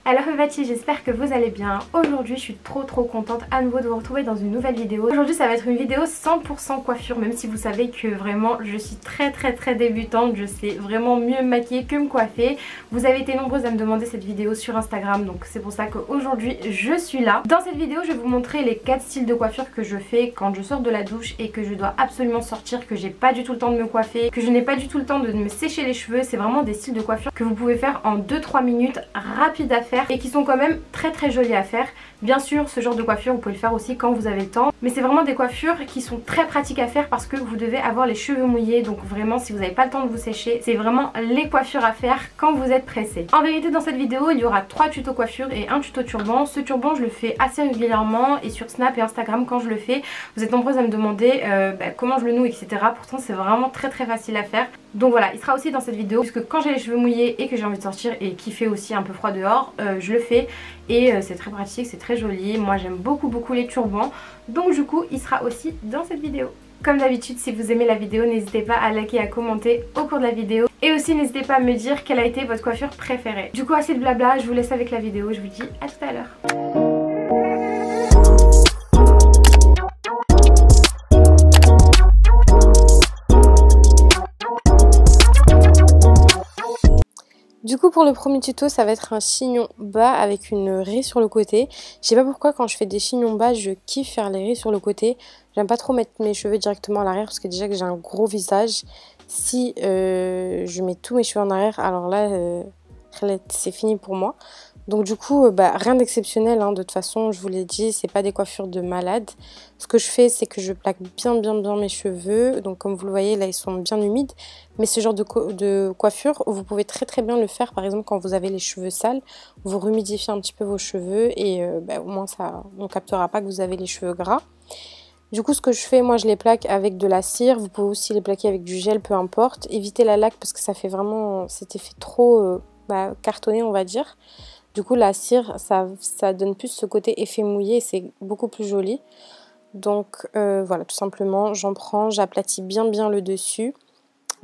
Alors Bati, j'espère que vous allez bien. Aujourd'hui je suis trop contente à nouveau de vous retrouver dans une nouvelle vidéo. Aujourd'hui ça va être une vidéo 100% coiffure, même si vous savez que vraiment je suis très débutante. Je sais vraiment mieux me maquiller que me coiffer. Vous avez été nombreuses à me demander cette vidéo sur Instagram, donc c'est pour ça qu'aujourd'hui je suis là. Dans cette vidéo je vais vous montrer les 4 styles de coiffure que je fais quand je sors de la douche et que je dois absolument sortir, que j'ai pas du tout le temps de me coiffer, que je n'ai pas du tout le temps de me sécher les cheveux. C'est vraiment des styles de coiffure que vous pouvez faire en 2-3 minutes, rapides à faire et qui sont quand même très jolis à faire. Bien sûr, ce genre de coiffure vous pouvez le faire aussi quand vous avez le temps, mais c'est vraiment des coiffures qui sont très pratiques à faire parce que vous devez avoir les cheveux mouillés. Donc vraiment, si vous n'avez pas le temps de vous sécher, c'est vraiment les coiffures à faire quand vous êtes pressé. En vérité, dans cette vidéo il y aura 3 tutos coiffure et un tuto turban. Ce turban je le fais assez régulièrement et sur Snap et Instagram quand je le fais vous êtes nombreuses à me demander comment je le noue, etc. Pourtant c'est vraiment très facile à faire. Donc voilà, il sera aussi dans cette vidéo puisque quand j'ai les cheveux mouillés et que j'ai envie de sortir et qu'il fait aussi un peu froid dehors, je le fais et c'est très pratique, c'est très joli. Moi j'aime beaucoup les turbans, donc du coup il sera aussi dans cette vidéo. Comme d'habitude, si vous aimez la vidéo, n'hésitez pas à liker et à commenter au cours de la vidéo. Et aussi n'hésitez pas à me dire quelle a été votre coiffure préférée. Du coup assez de blabla, je vous laisse avec la vidéo, je vous dis à tout à l'heure. Du coup pour le premier tuto ça va être un chignon bas avec une raie sur le côté. Je sais pas pourquoi quand je fais des chignons bas je kiffe faire les raies sur le côté. J'aime pas trop mettre mes cheveux directement à l'arrière parce que déjà que j'ai un gros visage. Si je mets tous mes cheveux en arrière alors là c'est fini pour moi. Donc du coup rien d'exceptionnel hein, de toute façon je vous l'ai dit, c'est pas des coiffures de malade. Ce que je fais c'est que je plaque bien mes cheveux, donc comme vous le voyez là ils sont bien humides. Mais ce genre de coiffure vous pouvez très bien le faire par exemple quand vous avez les cheveux sales. Vous rehumidifiez un petit peu vos cheveux et au moins ça, on captera pas que vous avez les cheveux gras. Du coup ce que je fais, moi je les plaque avec de la cire, vous pouvez aussi les plaquer avec du gel, peu importe. Évitez la laque parce que ça fait vraiment cet effet trop cartonné on va dire. Du coup la cire ça donne plus ce côté effet mouillé et c'est beaucoup plus joli. Donc voilà, tout simplement j'en prends, j'aplatis bien le dessus.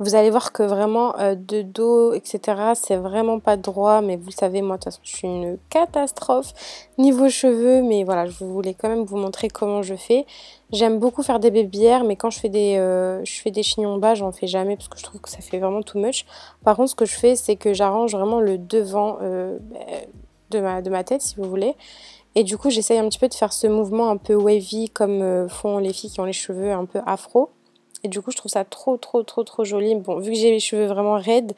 Vous allez voir que vraiment de dos etc c'est vraiment pas droit, mais vous le savez moi de toute façon je suis une catastrophe niveau cheveux, mais voilà je voulais quand même vous montrer comment je fais. J'aime beaucoup faire des baby hairs, mais quand je fais des chignons bas j'en fais jamais parce que je trouve que ça fait vraiment too much. Par contre ce que je fais c'est que j'arrange vraiment le devant de ma tête si vous voulez. Et du coup j'essaye un petit peu de faire ce mouvement un peu wavy comme font les filles qui ont les cheveux un peu afro. Et du coup je trouve ça trop joli. Bon, vu que j'ai les cheveux vraiment raides,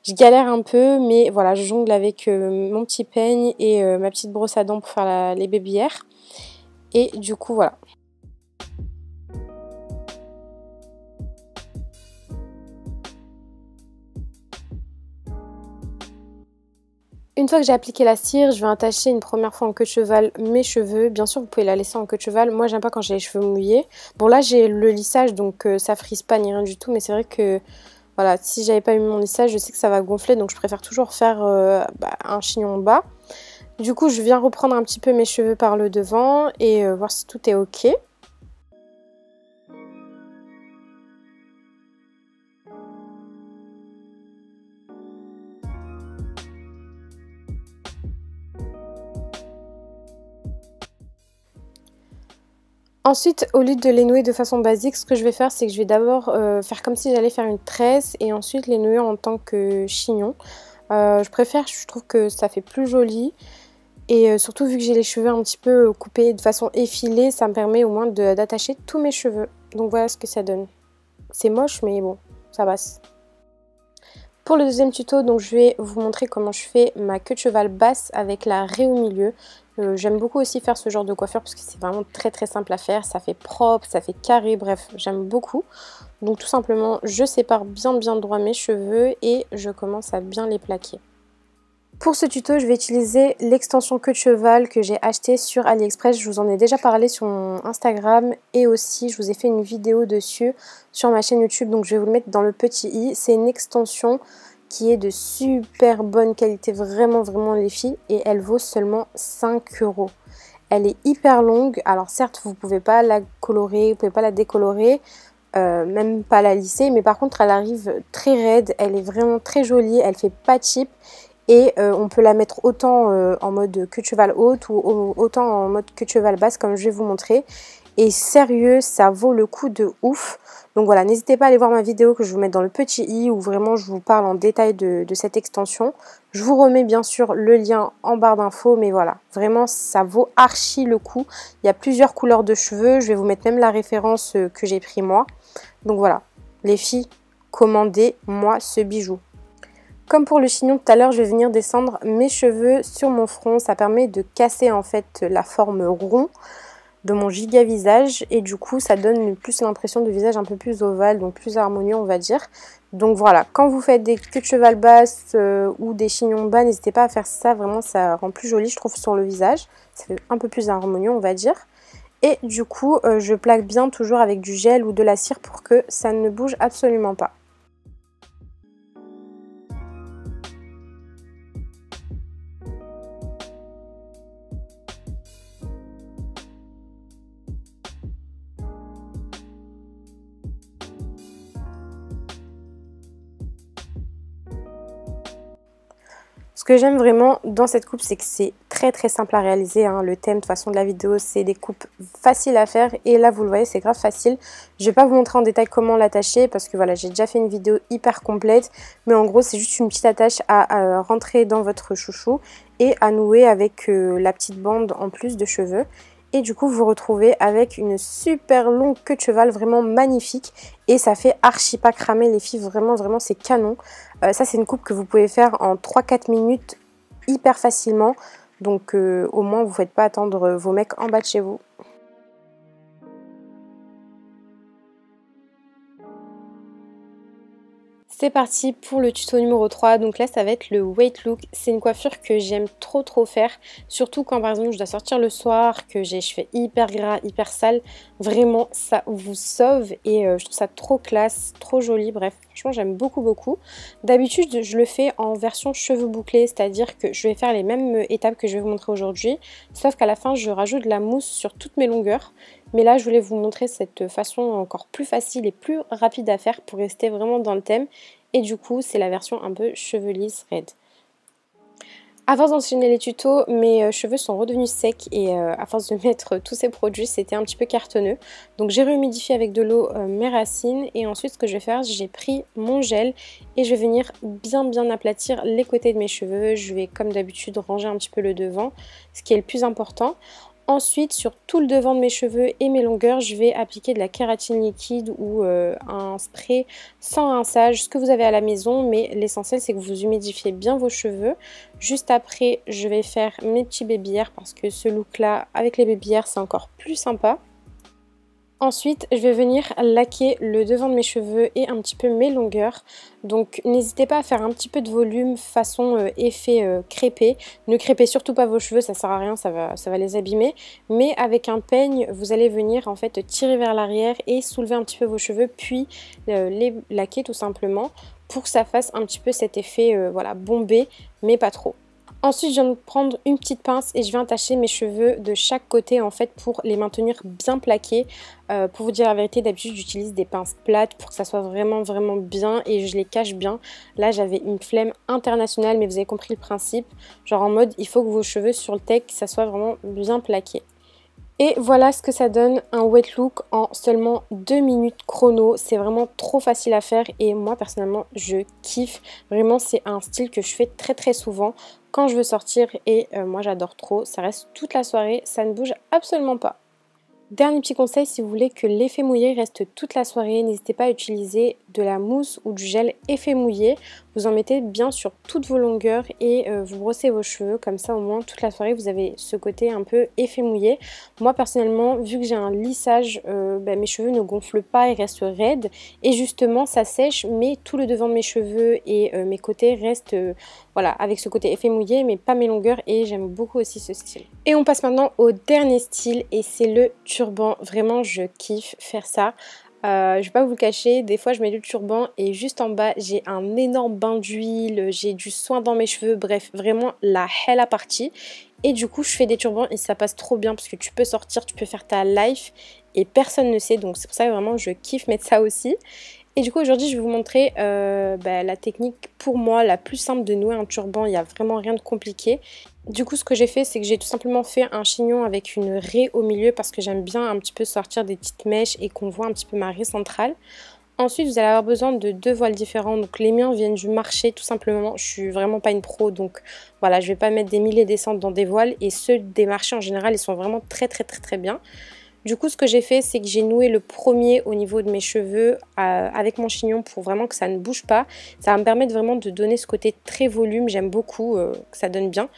je galère un peu, mais voilà, je jongle avec mon petit peigne et ma petite brosse à dents pour faire les baby hairs. Et du coup voilà. Une fois que j'ai appliqué la cire, je vais attacher une première fois en queue de cheval mes cheveux. Bien sûr, vous pouvez la laisser en queue de cheval. Moi, j'aime pas quand j'ai les cheveux mouillés. Bon, là, j'ai le lissage, donc ça frise pas ni rien du tout. Mais c'est vrai que, voilà, si j'avais pas eu mon lissage, je sais que ça va gonfler. Donc, je préfère toujours faire un chignon bas. Du coup, je viens reprendre un petit peu mes cheveux par le devant et voir si tout est ok. Ensuite, au lieu de les nouer de façon basique, ce que je vais faire, c'est que je vais d'abord faire comme si j'allais faire une tresse et ensuite les nouer en tant que chignon. Je trouve que ça fait plus joli et surtout vu que j'ai les cheveux un petit peu coupés de façon effilée, ça me permet au moins d'attacher tous mes cheveux. Donc voilà ce que ça donne. C'est moche mais bon, ça passe. Pour le deuxième tuto, donc je vais vous montrer comment je fais ma queue de cheval basse avec la raie au milieu. J'aime beaucoup aussi faire ce genre de coiffure parce que c'est vraiment très simple à faire. Ça fait propre, ça fait carré, bref, j'aime beaucoup. Donc tout simplement, je sépare bien droit mes cheveux et je commence à bien les plaquer. Pour ce tuto, je vais utiliser l'extension queue de cheval que j'ai achetée sur AliExpress. Je vous en ai déjà parlé sur mon Instagram et aussi je vous ai fait une vidéo dessus sur ma chaîne YouTube. Donc je vais vous le mettre dans le petit i. C'est une extension qui est de super bonne qualité, vraiment les filles. Et elle vaut seulement 5 €. Elle est hyper longue. Alors certes, vous pouvez pas la colorer, vous pouvez pas la décolorer. Même pas la lisser. Mais par contre, elle arrive très raide. Elle est vraiment très jolie. Elle fait pas cheap. Et on peut la mettre autant en mode queue de cheval haute ou autant en mode queue de cheval basse comme je vais vous montrer. Et sérieux, ça vaut le coup de ouf. Donc voilà, n'hésitez pas à aller voir ma vidéo que je vous mets dans le petit i où vraiment je vous parle en détail de cette extension. Je vous remets bien sûr le lien en barre d'infos, mais voilà, vraiment ça vaut archi le coup. Il y a plusieurs couleurs de cheveux, je vais vous mettre même la référence que j'ai pris moi. Donc voilà, les filles, commandez-moi ce bijou. Comme pour le chignon tout à l'heure, je vais venir descendre mes cheveux sur mon front. Ça permet de casser en fait la forme rond de mon giga visage et du coup ça donne plus l'impression de visage un peu plus ovale, donc plus harmonieux on va dire. Donc voilà, quand vous faites des queues de cheval basses ou des chignons bas, n'hésitez pas à faire ça, vraiment ça rend plus joli je trouve sur le visage, ça fait un peu plus harmonieux on va dire. Et du coup je plaque bien toujours avec du gel ou de la cire pour que ça ne bouge absolument pas. Ce que j'aime vraiment dans cette coupe, c'est que c'est très simple à réaliser. Hein. Le thème de toute façon de la vidéo, c'est des coupes faciles à faire. Et là, vous le voyez, c'est grave facile. Je vais pas vous montrer en détail comment l'attacher parce que voilà, j'ai déjà fait une vidéo hyper complète. Mais en gros, c'est juste une petite attache à rentrer dans votre chouchou et à nouer avec la petite bande en plus de cheveux. Et du coup, vous vous retrouvez avec une super longue queue de cheval, vraiment magnifique. Et ça fait archi pas cramer les filles, vraiment c'est canon. Ça, c'est une coupe que vous pouvez faire en 3-4 minutes hyper facilement. Donc au moins, vous ne faites pas attendre vos mecs en bas de chez vous. C'est parti pour le tuto numéro 3, donc là ça va être le weight look. C'est une coiffure que j'aime trop faire, surtout quand par exemple je dois sortir le soir, que j'ai les cheveux hyper gras, hyper sales. Vraiment ça vous sauve et je trouve ça trop classe, trop joli, bref franchement j'aime beaucoup. D'habitude je le fais en version cheveux bouclés, c'est-à-dire que je vais faire les mêmes étapes que je vais vous montrer aujourd'hui, sauf qu'à la fin je rajoute de la mousse sur toutes mes longueurs. Mais là, je voulais vous montrer cette façon encore plus facile et plus rapide à faire pour rester vraiment dans le thème. Et du coup, c'est la version un peu cheveux lisses raide. À force d'enchaîner les tutos, mes cheveux sont redevenus secs et à force de mettre tous ces produits, c'était un petit peu cartonneux. Donc j'ai rehumidifié avec de l'eau mes racines et ensuite ce que je vais faire, j'ai pris mon gel et je vais venir bien aplatir les côtés de mes cheveux. Je vais comme d'habitude ranger un petit peu le devant, ce qui est le plus important. Ensuite, sur tout le devant de mes cheveux et mes longueurs, je vais appliquer de la kératine liquide ou un spray sans rinçage, ce que vous avez à la maison. Mais l'essentiel, c'est que vous humidifiez bien vos cheveux. Juste après, je vais faire mes petits baby hairs parce que ce look-là, avec les baby hairs, c'est encore plus sympa. Ensuite, je vais venir laquer le devant de mes cheveux et un petit peu mes longueurs. Donc n'hésitez pas à faire un petit peu de volume façon effet crêpé. Ne crêpez surtout pas vos cheveux, ça sert à rien, ça va les abîmer. Mais avec un peigne, vous allez venir en fait tirer vers l'arrière et soulever un petit peu vos cheveux, puis les laquer tout simplement pour que ça fasse un petit peu cet effet voilà, bombé, mais pas trop. Ensuite, je viens de prendre une petite pince et je viens attacher mes cheveux de chaque côté en fait pour les maintenir bien plaqués. Pour vous dire la vérité, d'habitude j'utilise des pinces plates pour que ça soit vraiment bien et je les cache bien. Là j'avais une flemme internationale mais vous avez compris le principe. Genre en mode il faut que vos cheveux sur le tech ça soit vraiment bien plaqué. Et voilà ce que ça donne, un wet look en seulement 2 minutes chrono. C'est vraiment trop facile à faire et moi personnellement je kiffe. Vraiment c'est un style que je fais très souvent quand je veux sortir et moi j'adore trop. Ça reste toute la soirée, ça ne bouge absolument pas. Dernier petit conseil, si vous voulez que l'effet mouillé reste toute la soirée, n'hésitez pas à utiliser de la mousse ou du gel effet mouillé. Vous en mettez bien sur toutes vos longueurs et vous brossez vos cheveux. Comme ça, au moins, toute la soirée, vous avez ce côté un peu effet mouillé. Moi, personnellement, vu que j'ai un lissage, mes cheveux ne gonflent pas, ils restent raides. Et justement, ça sèche, mais tout le devant de mes cheveux et mes côtés restent voilà, avec ce côté effet mouillé, mais pas mes longueurs. Et j'aime beaucoup aussi ce style. Et on passe maintenant au dernier style et c'est le turban. Vraiment, je kiffe faire ça. Je vais pas vous le cacher, des fois je mets le turban et juste en bas j'ai un énorme bain d'huile, j'ai du soin dans mes cheveux, bref vraiment la hella partie. Et du coup je fais des turbans et ça passe trop bien parce que tu peux sortir, tu peux faire ta life et personne ne sait, donc c'est pour ça que vraiment je kiffe mettre ça aussi. Et du coup aujourd'hui je vais vous montrer la technique pour moi la plus simple de nouer un turban, il n'y a vraiment rien de compliqué. Du coup ce que j'ai fait c'est que j'ai tout simplement fait un chignon avec une raie au milieu parce que j'aime bien un petit peu sortir des petites mèches et qu'on voit un petit peu ma raie centrale. Ensuite vous allez avoir besoin de 2 voiles différents, donc les miens viennent du marché tout simplement, je suis vraiment pas une pro donc voilà je vais pas mettre des milliers des cents dans des voiles et ceux des marchés en général ils sont vraiment très bien. Du coup, ce que j'ai fait, c'est que j'ai noué le premier au niveau de mes cheveux avec mon chignon pour vraiment que ça ne bouge pas. Ça va me permettre vraiment de donner ce côté très volume. J'aime beaucoup que ça donne bien.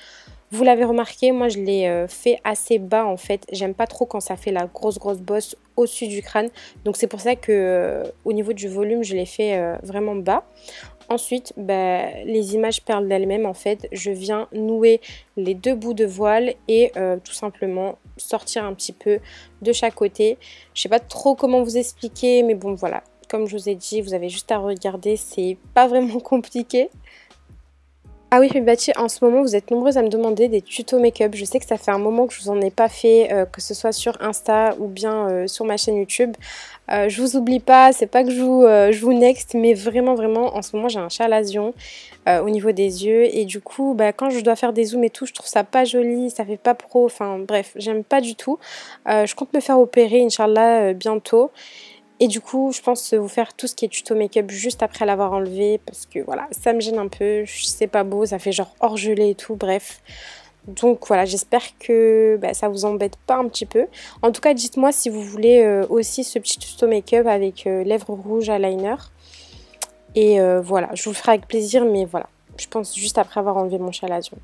Vous l'avez remarqué, moi je l'ai fait assez bas en fait. J'aime pas trop quand ça fait la grosse bosse au-dessus du crâne. Donc c'est pour ça que au niveau du volume, je l'ai fait vraiment bas. Ensuite, les images parlent d'elles-mêmes en fait. Je viens nouer les 2 bouts de voile et tout simplement sortir un petit peu de chaque côté. Je sais pas trop comment vous expliquer, mais bon voilà. Comme je vous ai dit, vous avez juste à regarder, c'est pas vraiment compliqué. Ah oui, Fibati, en ce moment, vous êtes nombreuses à me demander des tutos make-up. Je sais que ça fait un moment que je vous en ai pas fait, que ce soit sur Insta ou bien sur ma chaîne YouTube. Je vous oublie pas, c'est pas que je vous next, mais vraiment, en ce moment, j'ai un chalazion au niveau des yeux. Et du coup, quand je dois faire des zooms et tout, je trouve ça pas joli, ça fait pas pro. Enfin bref, j'aime pas du tout. Je compte me faire opérer, Inch'Allah, bientôt. Et du coup, je pense vous faire tout ce qui est tuto make-up juste après l'avoir enlevé parce que voilà, ça me gêne un peu, c'est pas beau, ça fait genre orgelé et tout, bref. Donc voilà, j'espère que ça vous embête pas un petit peu. En tout cas, dites-moi si vous voulez aussi ce petit tuto make-up avec lèvres rouges, eyeliner. Et voilà, je vous le ferai avec plaisir, mais voilà, je pense juste après avoir enlevé mon chalazion.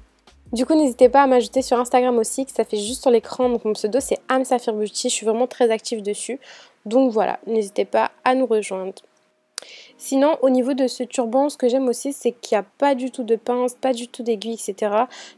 Du coup, n'hésitez pas à m'ajouter sur Instagram aussi, que ça fait juste sur l'écran. Donc mon pseudo c'est Amsafir Beauty, je suis vraiment très active dessus. Donc voilà, n'hésitez pas à nous rejoindre. Sinon, au niveau de ce turban, ce que j'aime aussi, c'est qu'il n'y a pas du tout de pince, pas du tout d'aiguille, etc.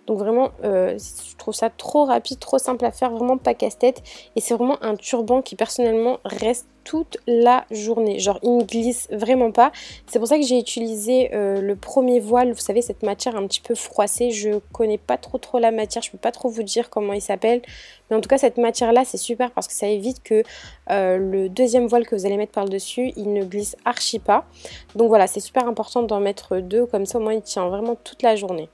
Donc vraiment, je trouve ça trop rapide, trop simple à faire, vraiment pas casse-tête. Et c'est vraiment un turban qui personnellement reste toute la journée. Genre, il ne glisse vraiment pas. C'est pour ça que j'ai utilisé le premier voile, vous savez, cette matière un petit peu froissée. Je connais pas trop la matière, je peux pas trop vous dire comment il s'appelle. Mais en tout cas, cette matière-là, c'est super parce que ça évite que le deuxième voile que vous allez mettre par-dessus, il ne glisse archi pas. Donc voilà, c'est super important d'en mettre 2, comme ça au moins il tient vraiment toute la journée.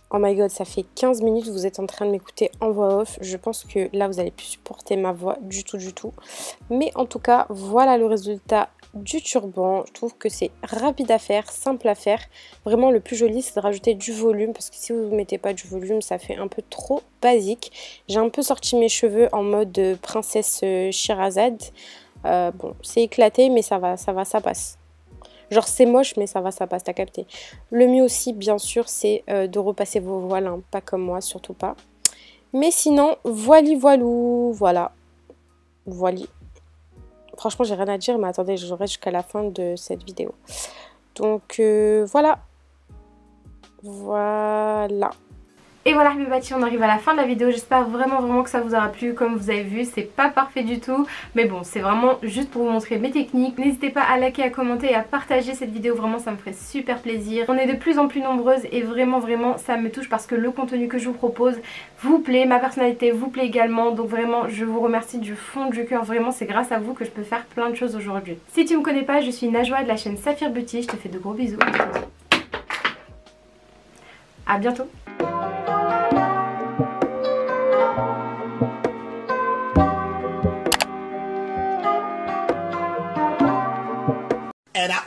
Oh my god, ça fait 15 minutes que vous êtes en train de m'écouter en voix off. Je pense que là, vous allez plus supporter ma voix du tout. Mais en tout cas, voilà le résultat du turban. Je trouve que c'est rapide à faire, simple à faire. Vraiment, le plus joli, c'est de rajouter du volume. Parce que si vous ne mettez pas du volume, ça fait un peu trop basique. J'ai un peu sorti mes cheveux en mode princesse Shirazade. Bon, c'est éclaté, mais ça passe. Genre c'est moche mais ça passe, t'as capté. Le mieux aussi bien sûr c'est de repasser vos voiles, hein, pas comme moi, surtout pas. Mais sinon, voilou, voilà. Voili. Franchement j'ai rien à dire mais attendez, je reste jusqu'à la fin de cette vidéo. Donc voilà. Voilà. Et voilà mes bâtis, on arrive à la fin de la vidéo. J'espère vraiment que ça vous aura plu. Comme vous avez vu, c'est pas parfait du tout, mais bon, c'est vraiment juste pour vous montrer mes techniques. N'hésitez pas à liker, à commenter et à partager cette vidéo, vraiment ça me ferait super plaisir. On est de plus en plus nombreuses et vraiment ça me touche parce que le contenu que je vous propose vous plaît, ma personnalité vous plaît également. Donc vraiment je vous remercie du fond du cœur, vraiment c'est grâce à vous que je peux faire plein de choses aujourd'hui. Si tu me connais pas, je suis Najwa de la chaîne Safir Beauty, je te fais de gros bisous. À bientôt. And I